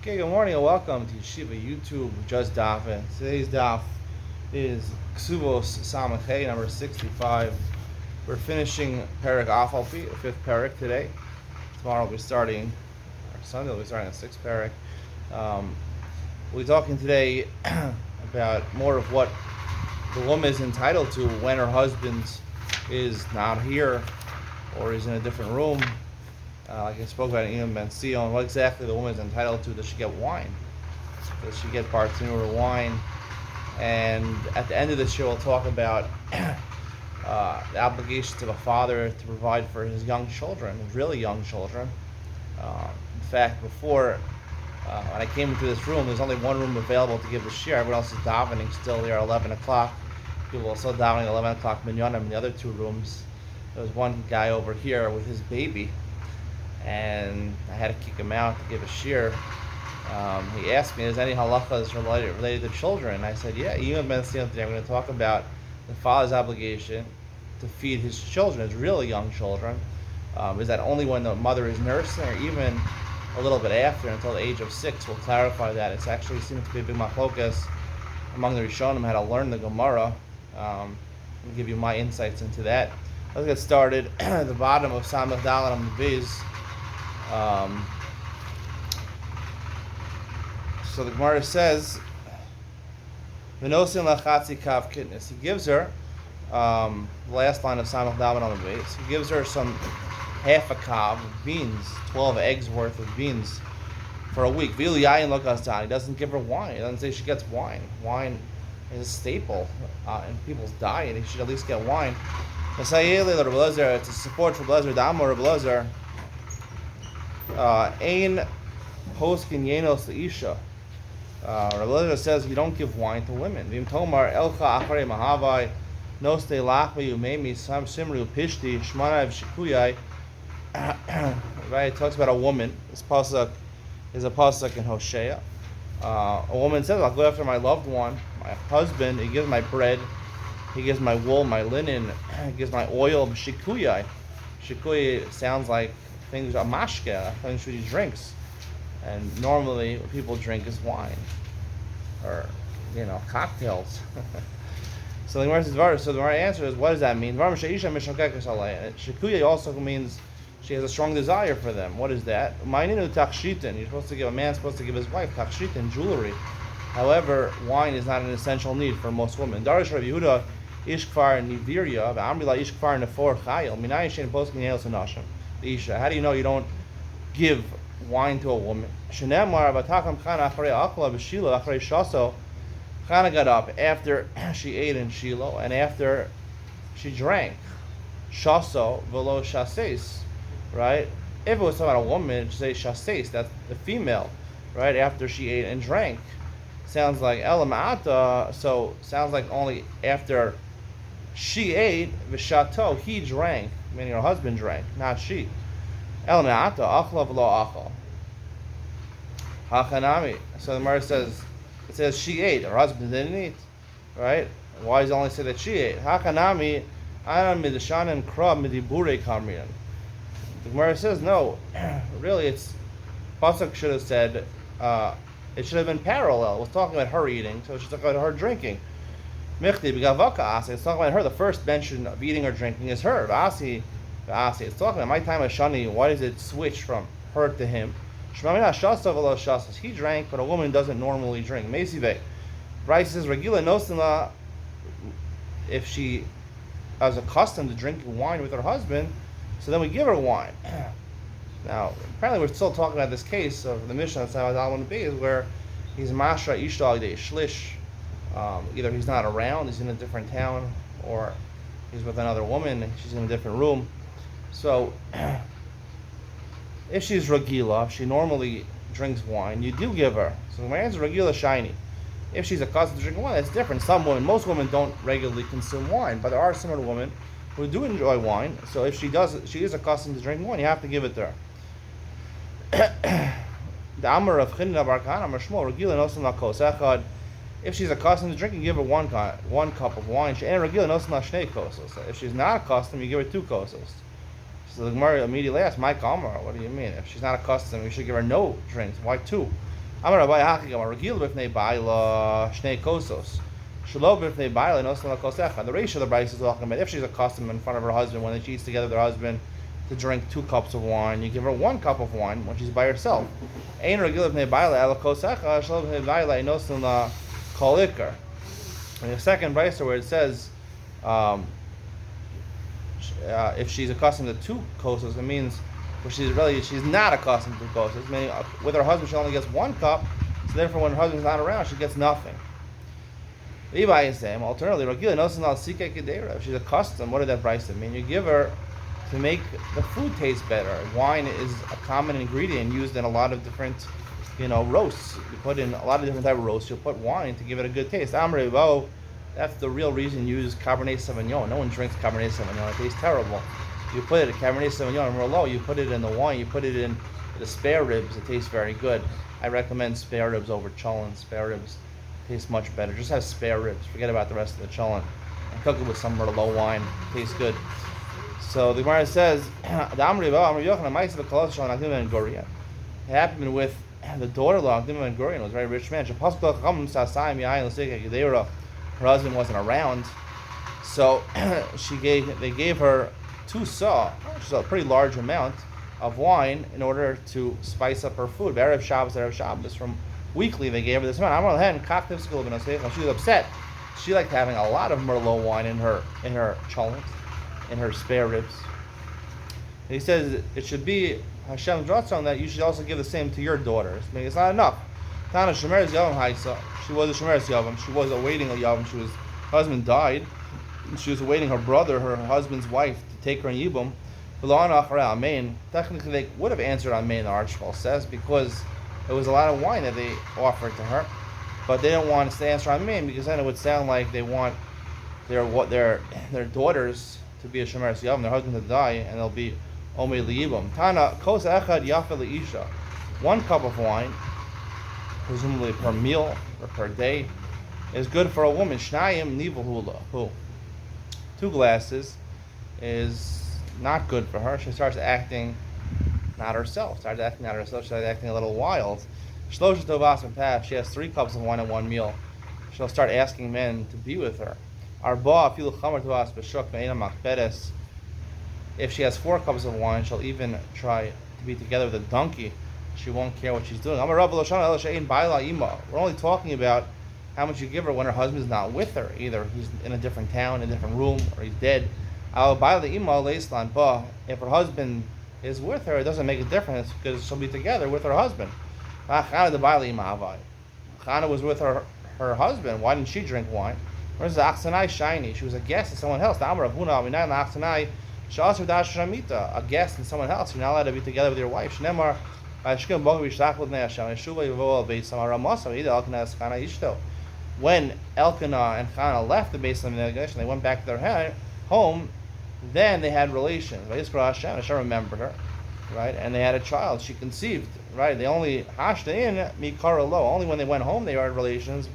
Okay, good morning and welcome to Yeshiva YouTube, just Daf It. Today's Daf is Kesubos Samachay, number 65. We're finishing Perek Afalpi, the fifth Perek today. Tomorrow we'll be starting, or Sunday we'll be starting the sixth Perek. We'll be talking today about more of what the woman is entitled to when her husband is not here or is in a different room. Like I spoke about in Ben Sion, what exactly the woman is entitled to. Does she get wine? Does she get parts in her wine? And at the end of the show, we'll talk about the obligations of a father to provide for his young children, his really young children. In fact, before when I came into this room, there's only one room available to give the shir. Everyone else is davening still there at 11 o'clock. People are still davening at 11 o'clock minyanim in the other two rooms. There was one guy over here with his baby, and I had to kick him out to give a shir. He asked me, is any halachas related to children? And I said, yeah, even Ben Sion today, I'm going to talk about the father's obligation to feed his children, his really young children. Is that only when the mother is nursing, or even a little bit after, until the age of 6? We'll clarify that. It's actually seems to be a big machlokas among the Rishonim how to learn the Gemara. I'll give you my insights into that. Let's get started. At the bottom of Samach Dalet on the Viz. So the Gemara says, "V'nosin lachatzi kav kitnis." He gives her the last line of Samach Dalet on the base. He gives her some half a kav of beans, 12 eggs worth of beans for a week. V'il yayin lo kasdan. He doesn't give her wine. He doesn't say she gets wine. Wine is a staple in people's diet. He should at least get wine. It's a support for Blazer. Damor Blazer. Ein poskin yenos leisha. Rabbi says you don't give wine to women. Vim tomar elcha acharei mahavai noste lachmi umemi sam simru pishti shmanav shikuyai. Right, it talks about a woman. This pasuk is a pasuk in Hosea. A woman says, "I'll go after my loved one, my husband. He gives my bread, he gives my wool, my linen, he gives my oil." Shikuyai. Shikuyai sounds like things are mashke, things he drinks, and normally what people drink is wine, or cocktails. So the Gemara answer is, what does that mean? Shikuya also means she has a strong desire for them. What is that? You're supposed to give, a man's supposed to give his wife takshitin, jewelry. However, wine is not an essential need for most women. Darish Rav Yehuda ishkfar niviria v'amrila ishkfar nefor chayil minayin shein poskin yelos hanashim. How do you know you don't give wine to a woman? Chana got up after she ate in Shiloh and after she drank. Shaso velo shases, right? If it was talking about a woman, say shases, that's the female, right? After she ate and drank. Sounds like elamata, so sounds like only after she ate, v'shato, he drank, meaning her husband drank, not she. Elamata, achla v'lo achal. Hachanami. So the Gemara says, it says she ate, her husband didn't eat, right? Why does it only say that she ate? Hachanami, anam midashanim krab midibure kamrian. The Gemara says, no, really it's, pasuk should have said, it should have been parallel. It was talking about her eating, so it should talk about her drinking. Michti b'gavaka asi. It's talking about her. The first mention of eating or drinking is her. V'asi. It's talking about my time of shani. Why does it switch from her to him? Shmamina shasa v'lo shasas. He drank, but a woman doesn't normally drink. Meisive. Bryce says regila nosila. If she is accustomed to drinking wine with her husband, so then we give her wine. Now, apparently we're still talking about this case of the Mishnah that's how I want to be, is where he's mashra ishtal de shlish. Either he's not around, he's in a different town, or he's with another woman, she's in a different room. So, if she's regila, if she normally drinks wine, you do give her. So my answer is regila shiny. If she's accustomed to drinking wine, that's different. Most women don't regularly consume wine, but there are some women who do enjoy wine. So if she is accustomed to drinking wine, you have to give it to her. The Amar of Chinna Bar Kahana Amar Shmuel Regila Nosan Lakos Echad. If she's accustomed to drinking, give her one cup of wine. She ain't Regila Nosan Shnei Kosos. If she's not accustomed, you give her 2 kosos. So the Gemara immediately asks, Mike Amar, what do you mean? If she's not accustomed, you should give her no drinks. Why 2? Amar Rabbi Hachigam, Regil b'fnei Baila, Shnei Kosos. Shelo b'fnei Baila, Nosan la Kosecha. The ratio of the Bryce is talking about if she's accustomed in front of her husband, when she eats together with her husband, to drink 2 cups of wine, you give her 1 cup of wine when she's by herself. Ein Regil b'fnei Baila, Ela Kosecha, Shelo b'fnei Baila, Nosan la Kolikar. And the second Bryce where it says, if she's accustomed to 2 kosos, it means she's not accustomed to kosos. Meaning, with her husband, she only gets 1 cup, so therefore, when her husband's not around, she gets nothing. Alternatively, if she's accustomed, what did that price mean? You give her to make the food taste better. Wine is a common ingredient used in a lot of different, roasts. You put in a lot of different type of roasts. You'll put wine to give it a good taste. That's the real reason you use Cabernet Sauvignon. No one drinks Cabernet Sauvignon. It tastes terrible. You put it in Cabernet Sauvignon and Merlot. You put it in the wine. You put it in the spare ribs. It tastes very good. I recommend spare ribs over cholent. Spare ribs taste much better. Just have spare ribs. Forget about the rest of the cholent. And cook it with some Merlot wine. It tastes good. So the Gemara says, it happened with the daughter-in-law of Ben Gurion, was a very rich man. Her husband wasn't around, so they gave her 2 saw, which is a pretty large amount of wine, in order to spice up her food. Erev Shabbos, from weekly they gave her this amount. She was upset. She liked having a lot of Merlot wine in her cholent, in her spare ribs. And he says it should be Hashem's ratzon that you should also give the same to your daughters. I mean, it's not enough. Tana Shemeres Yavam Haisa. She was a Shemeres Yavam. She was awaiting a Yavam. Her husband died. And she was awaiting her brother, her husband's wife, to take her in Yibum. Technically, they would have answered Amen, the Archibald says, because it was a lot of wine that they offered to her. But they don't want to answer Amen, because then it would sound like they want their daughters to be a Shemeres Yavam, their husband to die, and they'll be Omei Liyibum. Tana Kos Echad Yafa Leisha. 1 cup of wine, presumably per meal or per day, is good for a woman. Shnayim Nivahula. 2 glasses is not good for her. She starts acting not herself. She starts acting a little wild. Shlosha Tovas Path. She has 3 cups of wine in 1 meal. She'll start asking men to be with her. Arba Afilu Chamar Tovas B'Shuk Me'ena Machberes. If she has 4 cups of wine, she'll even try to be together with a donkey. She won't care what she's doing. We're only talking about how much you give her when her husband's not with her. Either he's in a different town, in a different room, or he's dead. But if her husband is with her, it doesn't make a difference, because she'll be together with her husband. Chana was with her husband. Why didn't she drink wine? Where's the Achsanai shiny? She was a guest of someone else. A guest and someone else. You're not allowed to be together with your wife. When Elkanah and Chana left the base of the Megillah, they went back to their home, then they had relations. Hashem remembered her, right? And they had a child. She conceived, right? They only hashta in mikara lo. Only when they went home they had relations.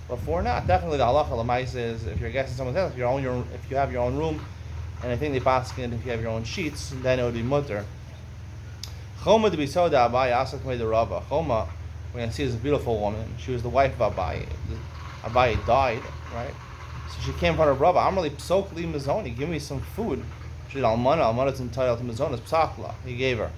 Before not. Definitely the halacha l'maisa is if you're guessing someone else, if you have your own room, and I think they paskin if you have your own sheets, then it would be mutter. Choma to be soda Abai asak made the Rava. Choma, we're going to see, is a beautiful woman. She was the wife of Abai. Abai died, right? So she came from her Rava. Amrli psok li mazoni. Give me some food. She's almana. Almana's entitled to mazonas. Psakla. He gave her.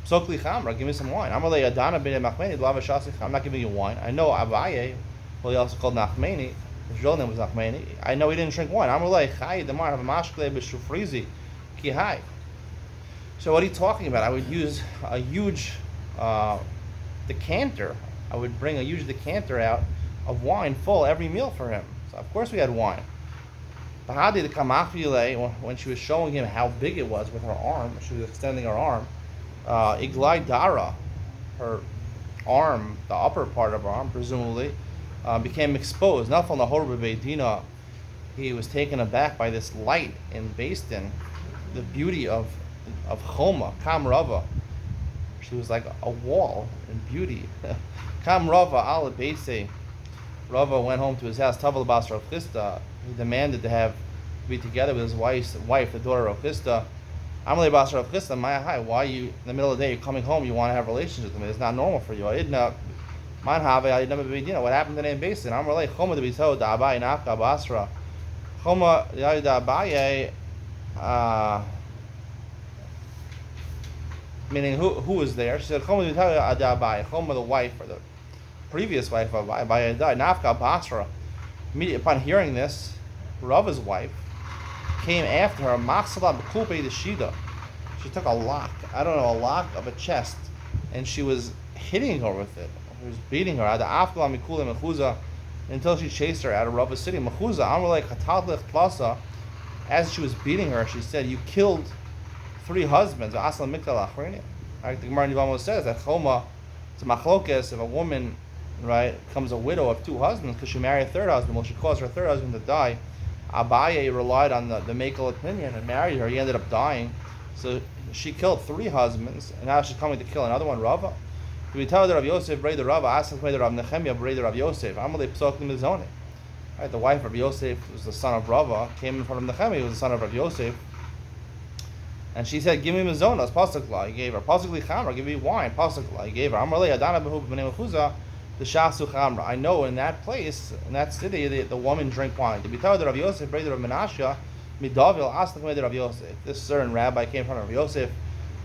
Psok li chamra. Give me some wine. Amrli adana b'nei machmeni. Lava shasich. I'm not giving you wine. I know Abaye, well, he also called Nachmeni. His real name was Nachmeni. I know he didn't drink wine. Amrli chay demar have a mashkle b'shufrizi ki hai. So what are you talking about? I would use a huge decanter. I would bring a huge decanter out of wine full every meal for him. So of course we had wine. Bahadi the kamafile, when she was showing him how big it was with her arm, she was extending her arm. Iglai dara, her arm, the upper part of her arm, presumably, became exposed. Nafal nahor b'beidina. He was taken aback by this light in Beis Din, the beauty of Choma, Kam Rava. She was like a wall in beauty. Kam Rava ala Beise. Rava went home to his house. Tavel Basra of Chisda. He demanded to be together with his wife, the daughter of Chisda. Amalei Basra of Chisda. Maya, hi. Why you in the middle of the day? You're coming home. You want to have relations with me? It's not normal for you. Idna Man have I never been, what happened to the name basin? I'm really Choma to be told da Abaye Nafka Basra. Choma da Abaye meaning who was there? She said Choma to be told da Abaye. Choma the wife or the previous wife of Abaye died. Nafka Basra. Immediately upon hearing this, Rava's wife came after her. Maksala Bekupe the Shida. She took a lock of a chest, and she was hitting her with it. She was beating her. Until she chased her out of Rava's city. As she was beating her, she said, "You killed 3 husbands." Right? The Gemara Nivamos says that Choma, it's a machlokes, if a woman, right, becomes a widow of 2 husbands because she married a 3rd husband, well, she caused her 3rd husband to die. Abaye relied on the Mekel opinion and married her. He ended up dying. So she killed 3 husbands, and now she's coming to kill another one, Rava. Do we tell her Rav Yosef, Brei Rava, ask him Rav Nechemia, Brei Rav Yosef? Amalei Psokim Mizone. Right, the wife of Yosef was the son of Rava, came in front of Nechemia, who was the son of Rav Yosef. And she said, "Give me Mizonas, Pasukla." He gave her. Pasukli Chamra, give me wine, Pasukla. He gave her. Amalei Adana Behu B'nei Mechuza, the Shasu Chamra. I know in that place, in that city, the woman drank wine. Do we tell her Rav Yosef, Brei Rav Menashe, Midavil, ask the Rav Yosef. This certain rabbi came in front of Rav Yosef.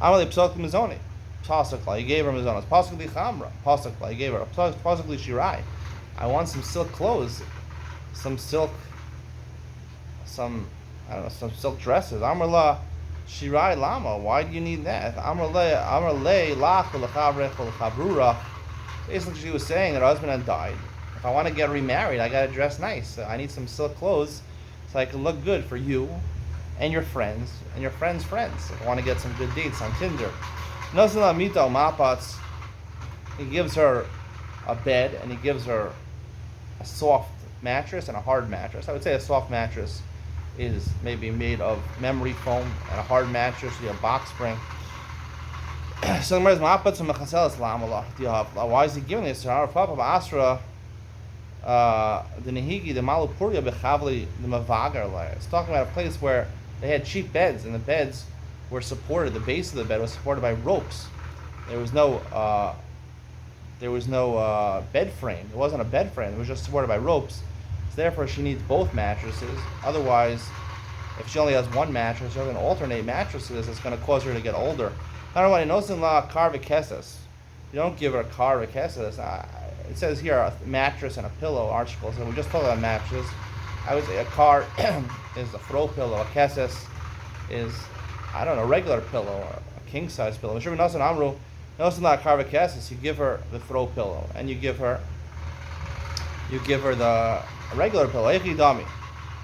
Amalei Psokim Mizone. Pasukla, he gave her Mizonas. Pasukli Chamra, Pasukla, he gave her. Pasukli Shirai. I want some silk clothes, some silk dresses. Amrla Shirai Lama, why do you need that? Amrle Lach L'chavrech L'chavrura. Basically, she was saying that her husband had died. If I want to get remarried, I got to dress nice. So I need some silk clothes so I can look good for you and your friends and your friends' friends. If I want to get some good dates on Tinder. Nosila Mito Mapats, he gives her a bed and he gives her a soft mattress and a hard mattress. I would say a soft mattress is maybe made of memory foam, and a hard mattress would be a box spring. So why is he giving this to her? Asra the Nehigi, the Malupuria Bechavli, the Mavagar. It's talking about a place where they had cheap beds, and the beds were supported. The base of the bed was supported by ropes. There was no bed frame. It wasn't a bed frame. It was just supported by ropes. So therefore, she needs both mattresses. Otherwise, if she only has one mattress, she's going to alternate mattresses. It's going to cause her to get older. I don't know why car v'kesses. You don't give her a car v'kesses. It says here a mattress and a pillow, article. So we're just talking about mattresses. I would say a car is a throw pillow. A kesses is, I don't know, a regular pillow or a king size pillow. You give her the throw pillow, and you give her the regular pillow.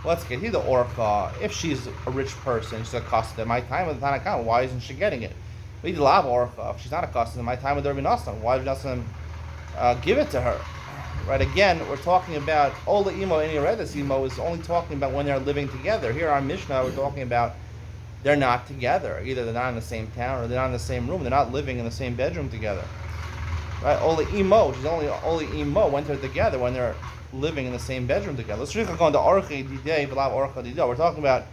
Let's get here the orca. If she's a rich person, she's accustomed to my time with the Tanakh, why isn't she getting it? If she's not accustomed to my time with the Rabbi Nassan, why does Nassan give it to her? Right, again, we're talking about Ola Imo and Yeredes Imo is only talking about when they're living together. Here on Mishnah, we're talking about they're not together. Either they're not in the same town or they're not in the same room. They're not living in the same bedroom together. Right, Ola Imo, she's only Ola Imo when they're together, when they're living in the same bedroom together. We're talking about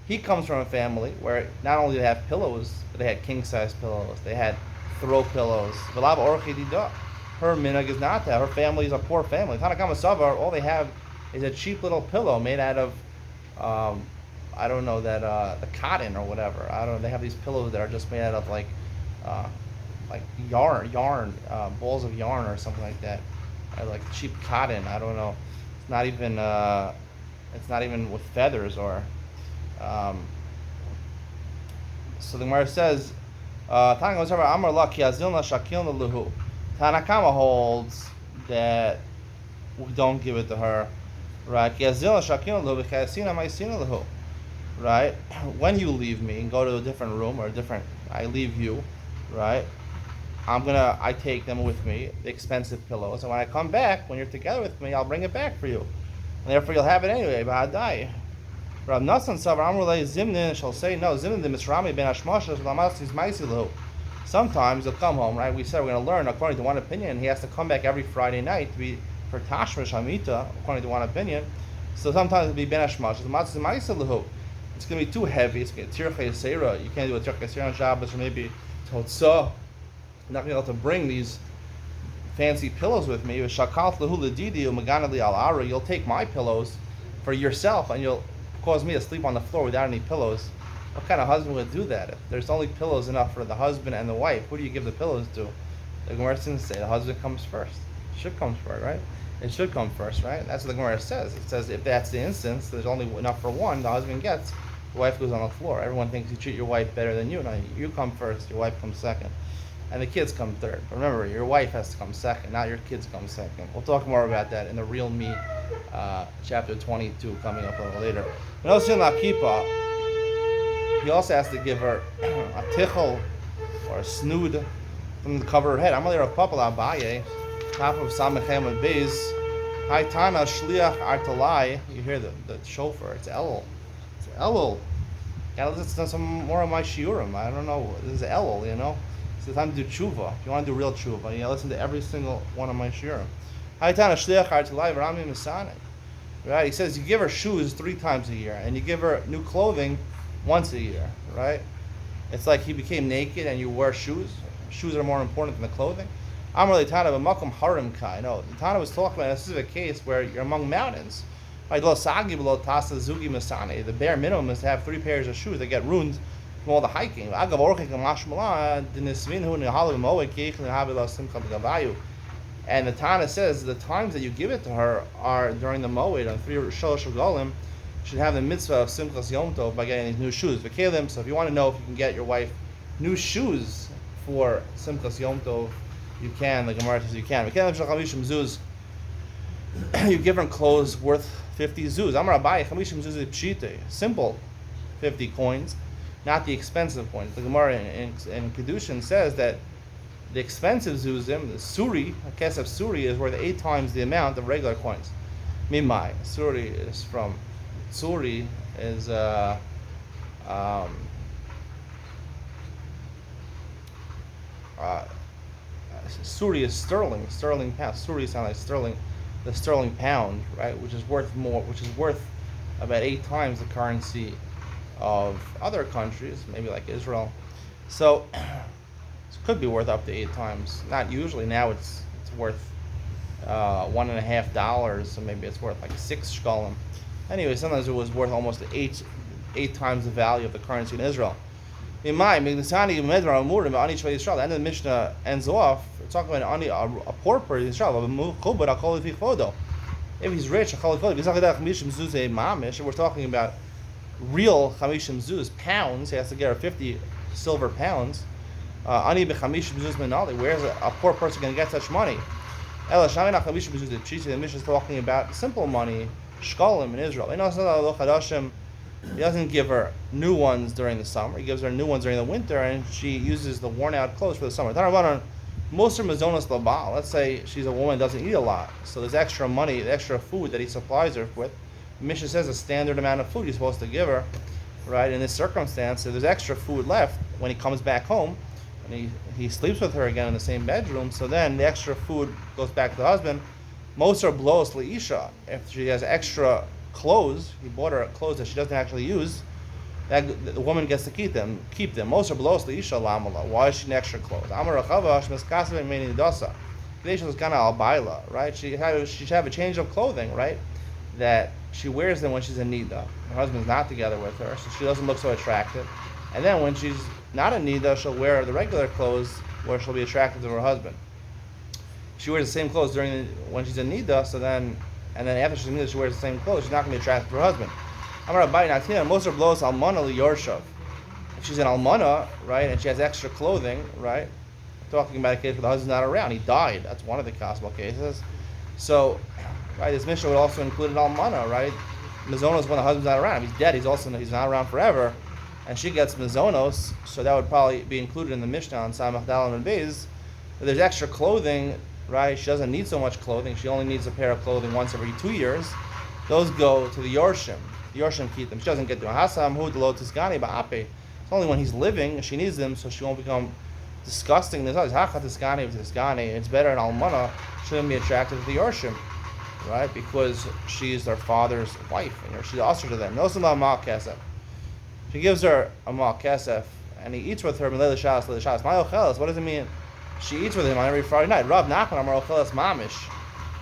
he comes from a family where not only did they have pillows, but they had king size pillows, they had throw pillows. Her minhag is not that. Her family is a poor family. Tanakama Savar, all they have is a cheap little pillow made out of I don't know, that the cotton or whatever. I don't know. They have these pillows that are just made out of like yarn, balls of yarn or something like that. Like cheap cotton. I don't know. It's not even with feathers or. So the Gemara says, Tanakama holds that we don't give it to her, right? Right? When you leave me and go to a different room or I leave you, right? I take them with me, the expensive pillows, and when I come back, when you're together with me, I'll bring it back for you. And therefore you'll have it anyway, Ba'adai. Rav Nassan Savar Amrulay Zimnin shall say, no, Zimnin the Misrami ben Ashmashas Lamasis Maisilu. Sometimes he'll come home, right? We said we're going to learn according to one opinion. He has to come back every Friday night to be for Tashmish Hamita, according to one opinion. So sometimes it'll be Ben Ashmashas Lamasis Maisilu. It's going to be too heavy. It's going to be Tirchei Seira. You can't do a Tirchei Seira on Shabbos, or maybe Totzah. You're not going to be able to bring these fancy pillows with me. You'll take my pillows for yourself, and you'll cause me to sleep on the floor without any pillows. What kind of husband would do that? If there's only pillows enough for the husband and the wife, who do you give the pillows to? The Gemara seems to say the husband comes first. It should come first, right? It should come first, right? That's what the Gemara says. It says if that's the instance, there's only enough for one, the husband gets, the wife goes on the floor. Everyone thinks you treat your wife better than you. No, you come first, your wife comes second. And the kids come third. Remember, your wife has to come second, not your kids come second. We'll talk more about that in the Real Me, chapter 22, coming up a little later. And also in La Kippah, he also has to give her a tichel or a snood from the cover of her head. I'm going to Papa Abaye, top of Samechem and Beis. High time al Shliach Artalai. You hear the shofar, it's Elul. It's Elul. Gotta listen to some more of my shiurim. I don't know. This is Elul, you know. It's the time to do tshuva. If you want to do real tshuva, you listen to every single one of my shiurim. High time al Shliach Artalai V'Rami Misane. Right? He says you give her shoes 3 times a year, and you give her new clothing once a year, right? It's like he became naked and you wear shoes. Shoes are more important than the clothing. I'm really Tana, but Malcolm Harim Kai. No, Tana was talking about a specific case where you're among mountains. Right? The bare minimum is to have 3 pairs of shoes that get ruined from all the hiking. And the Tana says the times that you give it to her are during the Moed on 3 Shalosh Regalim. Should have the mitzvah of Simchas Yom Tov by getting these new shoes. So if you want to know if you can get your wife new shoes for Simchas Yom Tov, you can. The Gemara says you can. You give her clothes worth 50 zuz. Amar Abaye, 50 zuz is pshite. Simple 50 coins, not the expensive coins. The Gemara in Kedushin says that the expensive zuzim, the suri, a kesef suri, is worth 8 times the amount of regular coins. Mimai, suri is from... Suri is Suri is sterling pound. Suri sounds like sterling, the sterling pound, right? Which is worth about 8 times the currency of other countries, maybe like Israel. So it could be worth up to 8 times. Not usually. Now it's worth $1.50, so maybe it's worth like 6 shkalim. Anyway, sometimes it was worth almost 8 times the value of the currency in Israel. The end of the Mishnah ends off talking about a poor person in Israel. If he's rich, we're talking about real chamishim zuz, pounds. He has to get her 50 silver pounds. Where's a poor person going to get such money? The Mishnah is talking about simple money. Shkalim in Israel. He doesn't give her new ones during the summer. He gives her new ones during the winter, and she uses the worn-out clothes for the summer. Let's say she's a woman that doesn't eat a lot, so there's extra money, extra food that he supplies her with. The Mishnah says a standard amount of food you're supposed to give her, right? In this circumstance, if there's extra food left when he comes back home, and he sleeps with her again in the same bedroom, so then the extra food goes back to the husband. Moser blows Leisha. If she has extra clothes, he bought her clothes that she doesn't actually use, that the woman gets to keep them. Moser blows Leisha lamala. Why is she in extra clothes? Amar Rachava shmiskasav meini dasa. Kedei was gana al baila, right? She should have a change of clothing, right? That she wears them when she's in nida. Her husband's not together with her, so she doesn't look so attractive. And then when she's not in nida, she'll wear the regular clothes where she'll be attracted to her husband. She wears the same clothes when she's in nida, and then after she's in nida, she wears the same clothes. She's not going to be attracted to her husband. Amar Abaye Natina, Moser blows almana liyorshav. If she's an almana, right, and she has extra clothing, right, talking about a case where the husband's not around, he died. That's one of the possible cases. So, right, this Mishnah would also include an almana, right? Mizonos when the husband's not around. If he's dead, he's not around forever, and she gets mizonos, so that would probably be included in the Mishnah on Samach Dalam and Beis. If there's extra clothing, right? She doesn't need so much clothing. She only needs a pair of clothing once every 2 years. Those go to the Yorshim. The Yorshim keep them. She doesn't get them. Hasam hu delo tisgani ba'ape. It's only when he's living she needs them, so she won't become disgusting. There's always hacha tisgani with tisgani. It's better in almana. Shouldn't be attracted to the Yorshim, right? Because she's their father's wife, and she's usher to them. No ma kesef. She gives her a ma kesef, and he eats with her. What does it mean? she eats with him on every Friday night. Rav Nachman Amar Ochelas Mamish.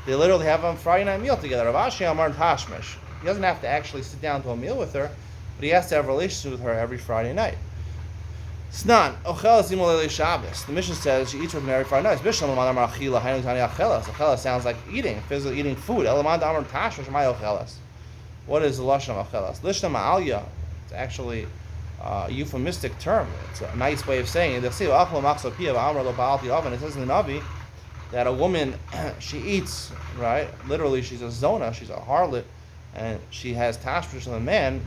They literally have a Friday night meal together. Rav Ashi Amar Tashmish. He doesn't have to actually sit down to a meal with her, but he has to have relations with her every Friday night. Snan, Ochelas Imolele Shabbos. The Mishnah says she eats with him every Friday night. Bishlam Amar Amar Achila Hainu Tani Achelas. Achelas sounds like eating, physically eating food. Elamad Amar Tashmish My Ochelas. What is the lashon of Achelas? Lishna Ma'alya. It's actually a euphemistic term. It's a nice way of saying it. It says in the Navi that a woman, she eats, right? Literally, she's a zona, she's a harlot, and she has tashmish on the man.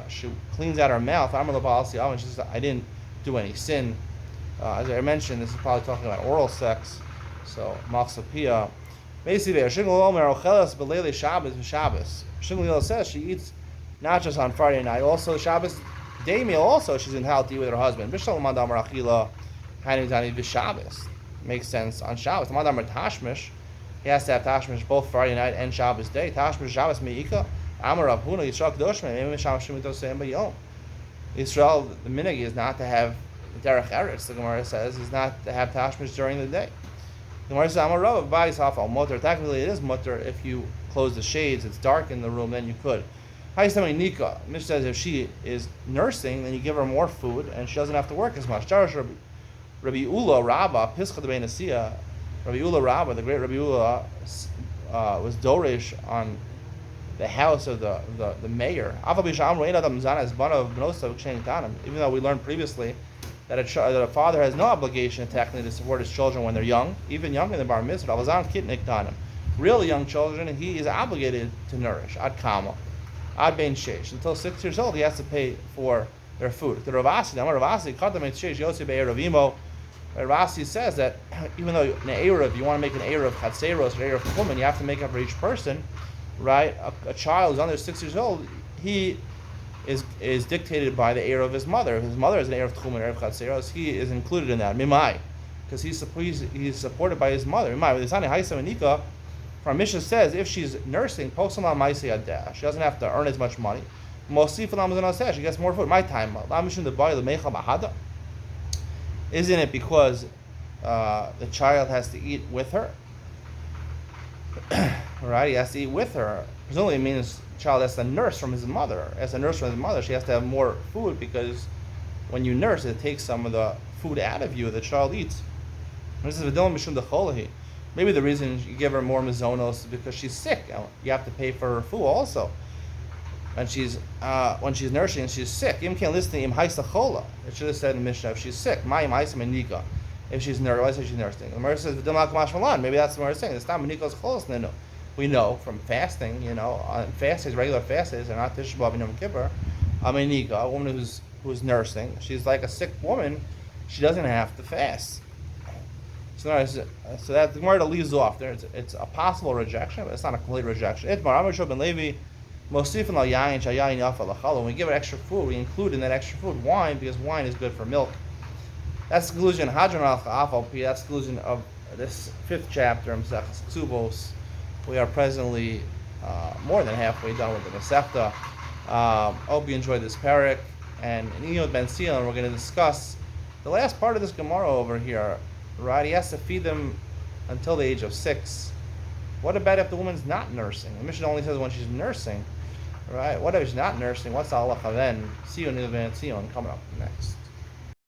She cleans out her mouth. And she says, I didn't do any sin. As I mentioned, this is probably talking about oral sex. So, machsapia. Basically, Shimon says she eats not just on Friday night, also Shabbos day meal. Also, she's entitled to eat with her husband. Makes sense on Shabbos. He has to have tashmish both Friday night and Shabbos day. Tashmish Shabbos meika. Amar Rav Huna Yisrael Kedoshim. Israel, the minhag is not to have derech eretz. The Gemara says is not to have tashmish during the day. The Gemara says Amar Rav Ba'is Hafal Mutter. Technically, it is mutter if you close the shades. It's dark in the room, then you could. Nika. Mishnah says if she is nursing, then you give her more food and she doesn't have to work as much. Rabbi Ula Rabba, Pischa de Beinasia, Rabbi Ula Rabba, the great Rabbi Ula, was Dorish on the house of the mayor. Even though we learned previously that a father has no obligation technically to support his children when they're young, even younger than bar mitzvah. Really young children, he is obligated to nourish. Ad kama. Ad bein sheish. Until 6 years old, he has to pay for their food. The Ravasi says that even though in Erev, you want to make an Erev Chatzeros or Erev Chumen, you have to make up for each person, right? A child who's under 6 years old, he is dictated by the Erev of his mother. If his mother is an Erev Chumen, Erev Chatzeros, he is included in that. Mimai. Because he's supported by his mother. Mimai. With Isani Haisa Manika, our Mishnah says if she's nursing, she doesn't have to earn as much money. She gets more food. My time. Isn't it because the child has to eat with her? Right? He has to eat with her. Presumably it means the child has to nurse from his mother. As a nurse from his mother, she has to have more food because when you nurse, it takes some of the food out of you the child eats. Maybe the reason you give her more mazonos is because she's sick. You have to pay for her food also. And when she's nursing and she's sick. It should have said in Mishnah if she's sick. If she's nursing, why say she's nursing? The Gemara says maybe that's what we're saying. It's not maniko's cholos. No. We know from fasting, on fasts, regular fasts, are not Tisha B'Av and Yom Kippur. A woman who's nursing, she's like a sick woman. She doesn't have to fast. So that the Gemara leaves off there. It's a possible rejection, but it's not a complete rejection. When we give it extra food, we include in that extra food wine because wine is good for milk. That's the conclusion. That's the conclusion of this 5th chapter of Kesubos. We are presently more than halfway done with the Masechta. Hope you enjoyed this parak. And in Iyod Ben Sion, we're going to discuss the last part of this Gemara over here. Right? He has to feed them until the age of 6. What about if the woman's not nursing? The Mishnah only says when she's nursing. Right? What if she's not nursing? What's the halacha then? See you in Iyod Ben Sion coming up next.